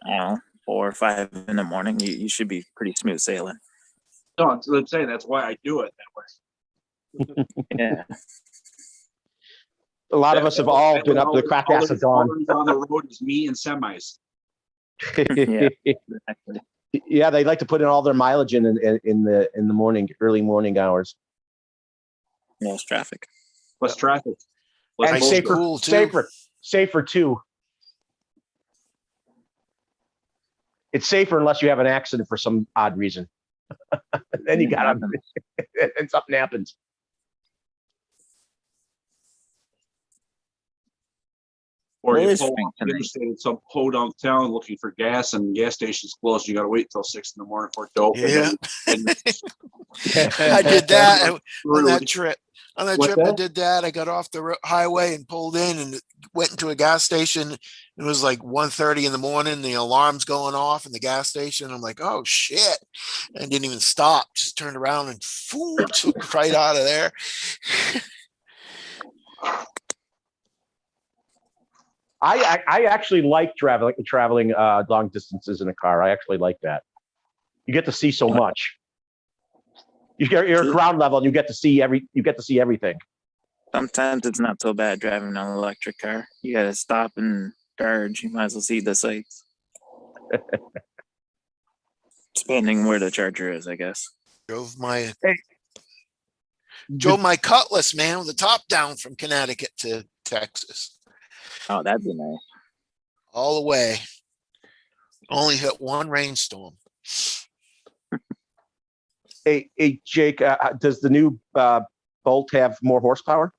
Speaker 8: I don't know 4 or 5 in the morning, you should be pretty smooth sailing.
Speaker 2: No, I'm saying that's why I do it that way.
Speaker 8: Yeah,
Speaker 4: A lot of us have all been up to the crack ass of dawn.
Speaker 2: On the road is me and semis.
Speaker 8: yeah, exactly.
Speaker 4: Yeah, they like to put in all their mileage in the morning, early morning hours.
Speaker 8: Less traffic.
Speaker 2: Less traffic.
Speaker 4: And
Speaker 5: Nice and cool, too.
Speaker 4: Safer too. It's safer unless you have an accident for some odd reason. Then you got to, and something happens.
Speaker 2: Or
Speaker 8: Well,
Speaker 2: you
Speaker 8: it's
Speaker 2: pull
Speaker 8: spring
Speaker 2: off
Speaker 8: tonight.
Speaker 2: interstate in some hoe downtown looking for gas, and the gas station's closed. You got to wait until 6 in the morning for it to open.
Speaker 5: Yeah.
Speaker 2: And
Speaker 5: I did that on that
Speaker 2: Rude.
Speaker 5: trip. On that
Speaker 2: What's
Speaker 5: trip, I
Speaker 2: that?
Speaker 5: did that. I got off the highway and pulled in and went into a gas station. It was like 1:30 in the morning. The alarm's going off in the gas station. I'm like, oh shit. I didn't even stop. Just turned around and took right out of there.
Speaker 4: I actually like traveling long distances in a car. I actually like that. You get to see so much. You're at ground level and you get to see everything.
Speaker 8: Sometimes it's not so bad driving an electric car. You gotta stop and charge. You might as well see the sights. Depending where the charger is, I guess.
Speaker 5: Drove my
Speaker 4: Good-
Speaker 5: Cutlass, man, with the top down from Connecticut to Texas.
Speaker 8: Oh, that'd be nice.
Speaker 5: All the way. Only hit one rainstorm.
Speaker 4: Hey, Jake, does the new Bolt have more horsepower?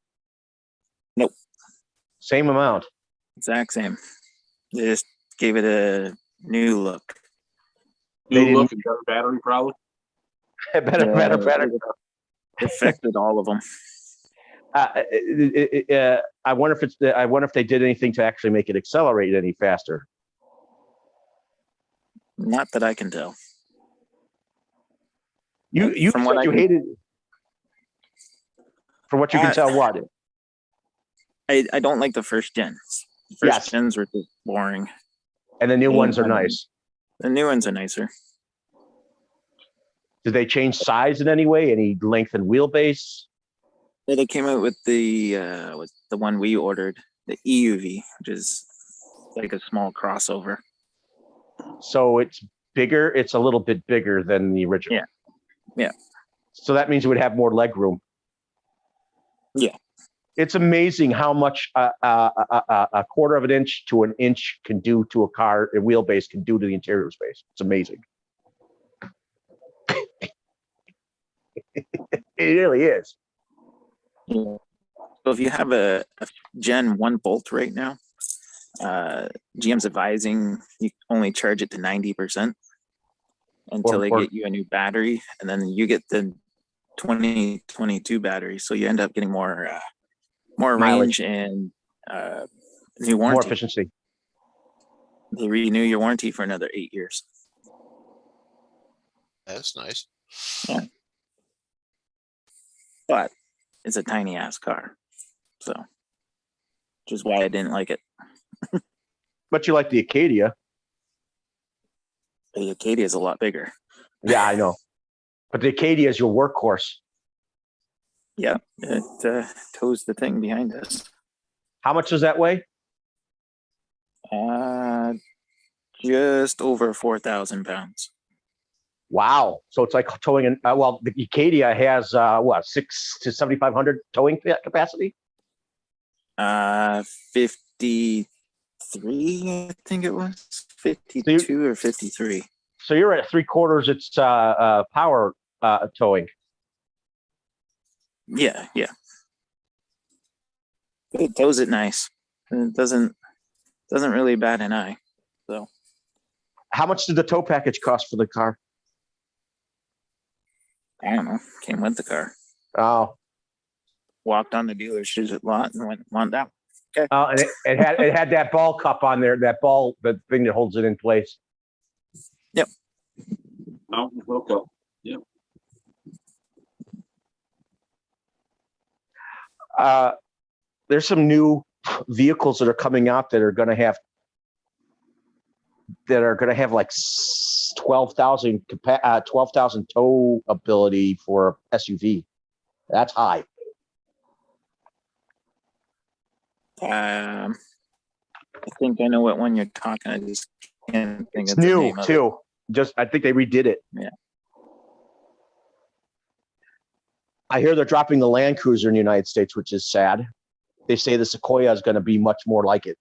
Speaker 8: Nope.
Speaker 4: Same amount.
Speaker 8: Exact same. They just gave it a new look.
Speaker 4: They
Speaker 2: New look and better battery, probably.
Speaker 4: better.
Speaker 8: Affected all of them.
Speaker 4: I wonder if they did anything to actually make it accelerate any faster.
Speaker 8: Not that I can tell.
Speaker 4: You
Speaker 8: From
Speaker 4: said
Speaker 8: what I
Speaker 4: you
Speaker 8: can-
Speaker 4: hated. From what you can tell, what?
Speaker 8: I don't like the first gens. First
Speaker 4: Yes.
Speaker 8: gens were just boring.
Speaker 4: And the new
Speaker 8: Yeah,
Speaker 4: ones are
Speaker 8: I mean-
Speaker 4: nice.
Speaker 8: The new ones are nicer.
Speaker 4: Did they change size in any way? Any length and wheelbase?
Speaker 8: Yeah, they came out with the one we ordered, the EUV, which is like a small crossover.
Speaker 4: So it's bigger. It's a little bit bigger than the original.
Speaker 8: Yeah. Yeah.
Speaker 4: So that means it would have more leg room.
Speaker 8: Yeah.
Speaker 4: It's amazing how much a quarter of an inch to an inch can do to a car. A wheelbase can do to the interior space. It's amazing. It really is.
Speaker 8: Yeah. So if you have a Gen 1 Bolt right now, GM's advising you only charge it to 90% until they
Speaker 4: Or-
Speaker 8: get you a new battery, and then you get the 2022 battery, so you end up getting more
Speaker 4: Mileage.
Speaker 8: range and new
Speaker 4: More
Speaker 8: warranty.
Speaker 4: efficiency.
Speaker 8: They renew your warranty for another 8 years.
Speaker 5: That's nice.
Speaker 8: But it's a tiny ass car, so which is why I didn't like it.
Speaker 4: But you like the Acadia.
Speaker 8: The Acadia is a lot bigger.
Speaker 4: Yeah, I know. But the Acadia is your workhorse.
Speaker 8: Yeah, it tows the thing behind us.
Speaker 4: How much does that weigh?
Speaker 8: Just over 4,000 pounds.
Speaker 4: Wow. So it's like towing an, well, the Acadia has, 6 to 7,500 towing capacity?
Speaker 8: 53, I think it was 52 or 53.
Speaker 4: So you're at 3/4 its power towing.
Speaker 8: Yeah. It tows it nice. And it doesn't really bat an eye. So
Speaker 4: How much did the tow package cost for the car?
Speaker 8: I don't know. Came with the car.
Speaker 4: Oh,
Speaker 8: Walked on the dealership lot and went on down.
Speaker 4: and it had that ball cup on there, the thing that holds it in place.
Speaker 2: Oh, okay.
Speaker 4: There's some new vehicles that are coming out that are going to have like 12,000 tow ability for SUV. That's high.
Speaker 8: I think I know what one you're talking. I just can't think
Speaker 4: It's
Speaker 8: of the
Speaker 4: new
Speaker 8: name of it.
Speaker 4: too. I think they redid it.
Speaker 8: Yeah.
Speaker 4: I hear they're dropping the Land Cruiser in the United States, which is sad. They say the Sequoia is going to be much more like it.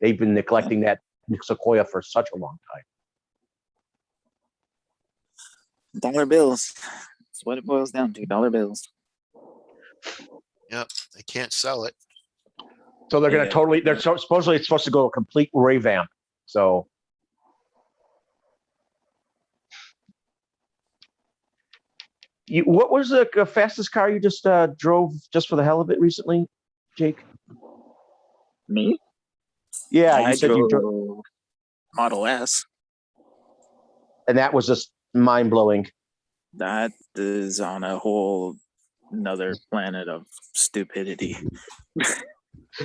Speaker 4: They've been neglecting that Sequoia for such a long time.
Speaker 8: Dollar bills. That's what it boils down to. Dollar bills.
Speaker 5: Yep, they can't sell it.
Speaker 4: So they're going to
Speaker 8: Yeah.
Speaker 4: supposedly it's supposed to go a complete revamp. So what was the fastest car you just drove just for the hell of it recently, Jake?
Speaker 8: Me?
Speaker 4: Yeah,
Speaker 8: I
Speaker 4: you said you drove,
Speaker 8: drove Model S.
Speaker 4: and that was just mind blowing.
Speaker 8: That is on a whole another planet of stupidity.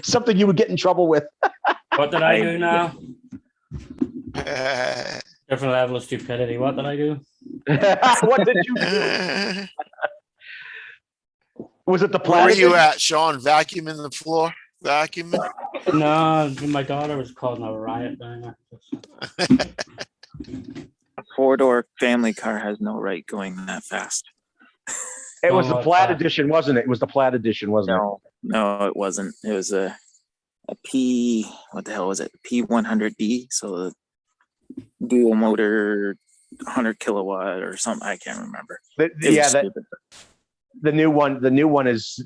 Speaker 4: Something you would get in trouble with.
Speaker 6: What did I do now?
Speaker 5: Uh,
Speaker 6: Different level of stupidity. What did I do?
Speaker 4: What did you do? Was it the
Speaker 5: where were
Speaker 4: planet?
Speaker 5: you at, Sean? Vacuuming the floor? Vacuuming?
Speaker 6: No, my daughter was causing a riot down there.
Speaker 8: A four-door family car has no right going that fast.
Speaker 4: It was the
Speaker 6: Oh,
Speaker 4: Plaid
Speaker 6: fuck.
Speaker 4: edition, wasn't it? It was the Plaid edition, wasn't
Speaker 8: No, it wasn't. It was a P. What the hell was it? P100D. So the dual motor, 100 kilowatt or something. I can't remember.
Speaker 4: it?
Speaker 8: It was
Speaker 4: Yeah,
Speaker 8: stupid.
Speaker 4: the new one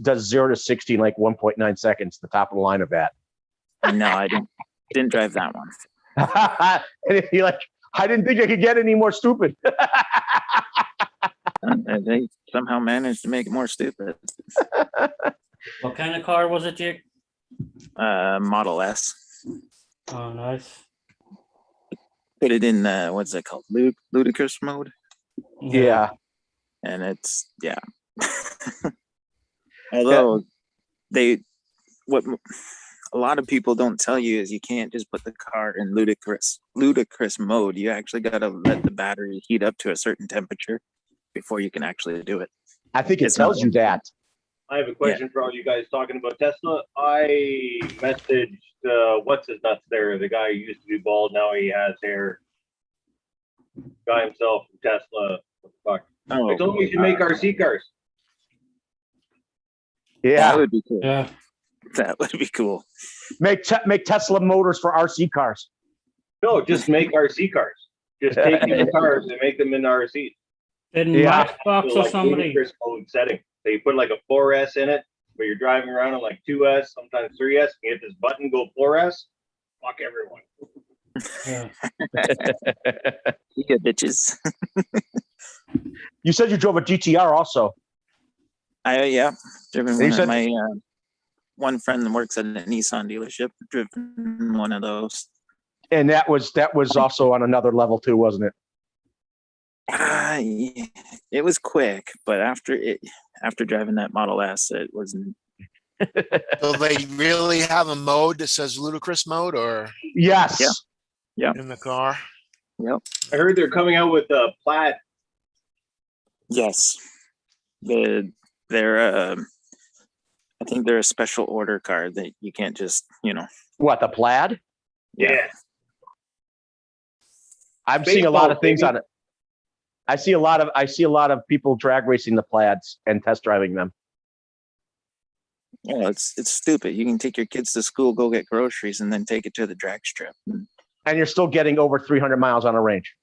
Speaker 4: does 0 to 60 in like 1.9 seconds. The top of the line of that.
Speaker 8: No, I didn't drive that one.
Speaker 4: And you're like, I didn't think I could get any more stupid.
Speaker 8: And they somehow managed to make it more stupid.
Speaker 6: What kind of car was it, Jake?
Speaker 8: Model S.
Speaker 6: Oh, nice.
Speaker 8: Put it in what's it called? Ludicrous mode.
Speaker 4: Yeah.
Speaker 8: And it's although what a lot of people don't tell you is you can't just put the car in ludicrous mode. You actually got to let the battery heat up to a certain temperature before you can actually do it.
Speaker 4: I think it
Speaker 8: It's
Speaker 4: tells
Speaker 8: not-
Speaker 4: you that.
Speaker 1: I have a question for all you guys talking about Tesla. I messaged what's his nuts there, the guy who used to be bald, now he has hair. Guy himself from Tesla. What the fuck? I told him we should make RC cars.
Speaker 8: That
Speaker 4: Yeah.
Speaker 8: would be cool.
Speaker 6: Yeah.
Speaker 8: That would be cool.
Speaker 4: Make Tesla motors for RC cars.
Speaker 1: No, just make RC cars. Just take these cars and make them into RCs.
Speaker 6: Didn't
Speaker 4: Yeah.
Speaker 6: Matchbox
Speaker 1: So,
Speaker 6: or
Speaker 1: like
Speaker 6: somebody?
Speaker 1: ludicrous mode setting. So you put like a 4S in it, but you're driving around on like 2S, sometimes 3S. You hit this button, go 4S. Fuck everyone.
Speaker 6: Yeah.
Speaker 8: Yeah, bitches.
Speaker 4: You said you drove a GTR also.
Speaker 8: Driven
Speaker 4: And you
Speaker 8: one
Speaker 4: said-
Speaker 8: of my one friend that works at a Nissan dealership. Driven one of those.
Speaker 4: And that was also on another level too, wasn't it?
Speaker 8: Yeah, it was quick, but after driving that Model S, it wasn't.
Speaker 5: Do they really have a mode that says ludicrous mode or
Speaker 4: Yes.
Speaker 8: Yeah.
Speaker 5: in the car?
Speaker 8: Yep.
Speaker 1: I heard they're coming out with a Plaid.
Speaker 8: Yes. They're I think they're a special order car that you can't just,
Speaker 4: What, the Plaid?
Speaker 1: Yeah.
Speaker 4: I'm seeing a lot of
Speaker 1: Baseball,
Speaker 4: things
Speaker 1: baby.
Speaker 4: on it. I see a lot of people drag racing the Plaids and test driving them.
Speaker 8: it's stupid. You can take your kids to school, go get groceries, and then take it to the drag strip.
Speaker 4: And you're still getting over 300 miles on a range.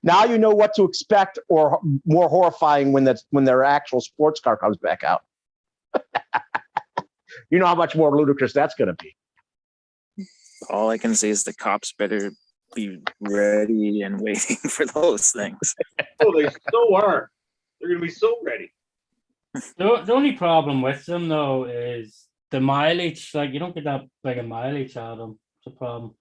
Speaker 4: Now you know what to expect, or more horrifying when their actual sports car comes back out. You know how much more ludicrous that's going to be.
Speaker 8: All I can say is the cops better be ready and waiting for those things.
Speaker 1: Oh, they so are. They're gonna be so ready.
Speaker 6: The only problem with them though is the mileage. Like you don't get that big a mileage out of them. It's a problem.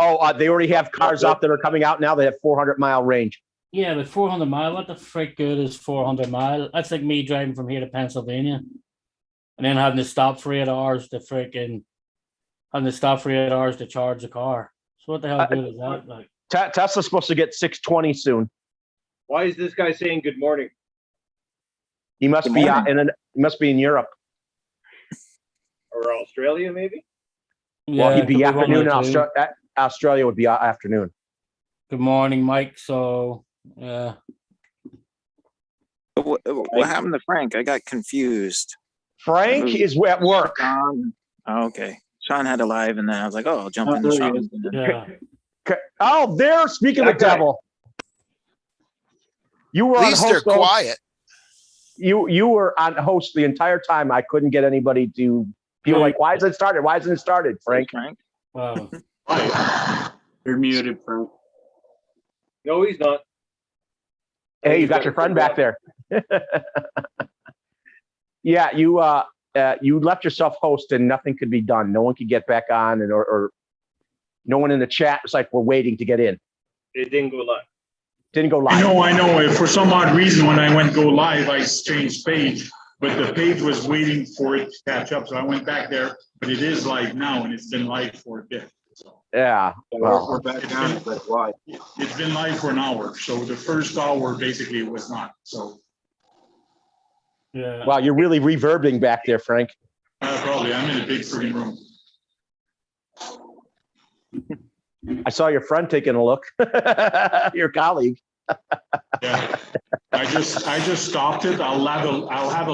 Speaker 4: Oh, they already have cars out that are coming out now. They have 400-mile range.
Speaker 6: Yeah, but 400 mile. What the frick good is 400 mile? That's like me driving from here to Pennsylvania, and then having to stop for 8 hours to charge the car. So what the hell good is that? Like
Speaker 4: Tesla's supposed to get 620 soon.
Speaker 1: Why is this guy saying good morning?
Speaker 4: He must
Speaker 8: Good
Speaker 4: be
Speaker 8: morning.
Speaker 4: he must be in Europe.
Speaker 1: Or Australia, maybe?
Speaker 6: yeah,
Speaker 4: Well, he'd
Speaker 6: could
Speaker 4: be
Speaker 6: one
Speaker 4: afternoon.
Speaker 6: or two.
Speaker 4: Australia would be afternoon.
Speaker 6: Good morning, Mike. So yeah,
Speaker 8: What happened to Frank? I got confused.
Speaker 4: Frank is at work.
Speaker 8: Sean. Oh, okay. Sean had a live, and then I was like, "Oh, I'll jump into Sean."
Speaker 6: yeah.
Speaker 4: Oh, there. Speaking of the
Speaker 1: That guy.
Speaker 4: devil, you were
Speaker 5: At
Speaker 4: on
Speaker 5: least they're
Speaker 4: host. though.
Speaker 5: quiet.
Speaker 4: You were on host the entire time. I couldn't get anybody to. People were like, why isn't it started? Why isn't it started, Frank?
Speaker 6: Wow.
Speaker 9: You're muted, Frank.
Speaker 1: No, he's not.
Speaker 4: Hey, you got your friend back there. Yeah, you left yourself host and nothing could be done. No one could get back on, and or no one in the chat. It's like we're waiting to get in.
Speaker 1: It didn't go live.
Speaker 4: Didn't go
Speaker 9: I
Speaker 4: live.
Speaker 9: know. For some odd reason, when I went go live, I changed page, but the page was waiting for it to catch up. So I went back there, but it is live now, and it's been live for a bit. So
Speaker 4: Yeah. Well,
Speaker 9: we're back on, but why? It's been live for an hour. So the first hour basically was not. So
Speaker 6: Yeah.
Speaker 4: wow, you're really reverbing back there, Frank.
Speaker 9: probably I'm in a big friggin' room.
Speaker 4: I saw your friend taking a look. Your colleague.
Speaker 9: Yeah. I just stopped it. I'll have a